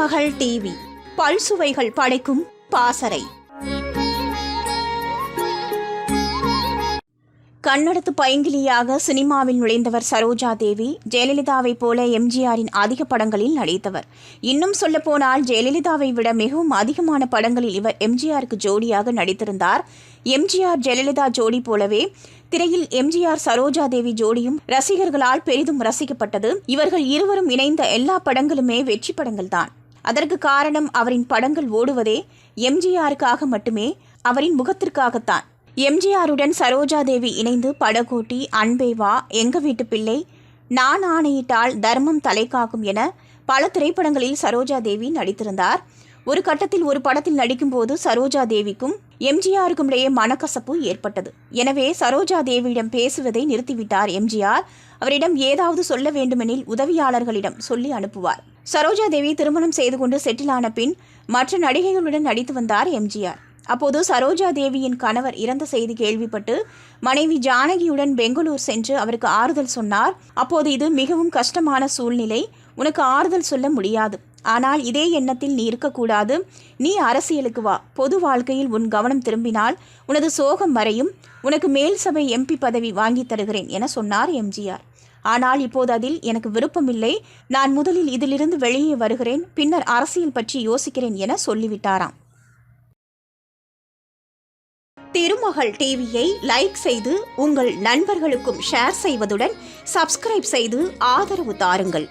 திருமகள் TV பல்சுவைகள் படைக்கும் பாசறை. கன்னடத்து பைங்கிலியாக சினிமாவில் நுழைந்தவர் சரோஜா தேவி. ஜெயலலிதாவைப் போல எம்ஜிஆரின் அதிக படங்களில் நடித்தவர். இன்னும் சொல்லப்போனால் ஜெயலலிதாவை விட மிகவும் அதிகமான படங்களில் இவர் எம்ஜிஆருக்கு ஜோடியாக நடித்திருந்தார். எம்ஜிஆர் ஜெயலலிதா ஜோடி போலவே திரையில் எம்ஜிஆர் சரோஜா தேவி ஜோடியும் ரசிகர்களால் பெரிதும் ரசிக்கப்பட்டது. இவர்கள் இருவரும் இணைந்த எல்லா படங்களுமே வெற்றி படங்கள்தான். அதற்கு காரணம் அவரின் படங்கள் ஓடுவதே எம்ஜிஆருக்காக மட்டுமே, அவரின் முகத்திற்காகத்தான். எம்ஜிஆருடன் சரோஜா தேவி இணைந்து படகோட்டி, அன்பேவா, எங்க வீட்டு பிள்ளை, நான் ஆணையிட்டால், தர்மம் தலை காக்கும் என பல திரைப்படங்களில் சரோஜா தேவி நடித்திருந்தார். ஒரு கட்டத்தில் ஒரு படத்தில் நடிக்கும்போது சரோஜா தேவிக்கும் எம்ஜிஆருக்கும் இடையே மனக்கசப்பு ஏற்பட்டது. எனவே சரோஜா தேவியிடம் பேசுவதை நிறுத்திவிட்டார் எம்ஜிஆர். அவரிடம் ஏதாவது சொல்ல வேண்டுமெனில் உதவியாளர்களிடம் சொல்லி அனுப்புவார். சரோஜா தேவி திருமணம் செய்து கொண்டு செட்டிலான பின் மற்ற நடிகைகளுடன் நடித்து வந்தார் எம்ஜிஆர். அப்போது சரோஜா தேவியின் கணவர் இறந்த செய்தி கேள்விப்பட்டு மனைவி ஜானகியுடன் பெங்களூர் சென்று அவருக்கு ஆறுதல் சொன்னார். அப்போது இது மிகவும் கஷ்டமான சூழ்நிலை, உனக்கு ஆறுதல் சொல்ல முடியாது. ஆனால் இதே எண்ணத்தில் நீ இருக்கக்கூடாது. நீ அரசியலுக்கு வா. பொது வாழ்க்கையில் உன் கவனம் திரும்பினால் உனது சோகம் மறையும். உனக்கு மேல் சபை எம்பி பதவி வாங்கி தருகிறேன் என சொன்னார் எம்ஜிஆர். ஆனால் இப்போது அதில் எனக்கு விருப்பமில்லை. நான் முதலில் இதிலிருந்து வெளியே வருகிறேன், பின்னர் அரசியல் பற்றி யோசிக்கிறேன் என சொல்லிவிட்டாராம். திருமகள் டிவியை லைக் செய்து உங்கள் நண்பர்களுக்கும் ஷேர் செய்வதுடன் சப்ஸ்கிரைப் செய்து ஆதரவு தாருங்கள்.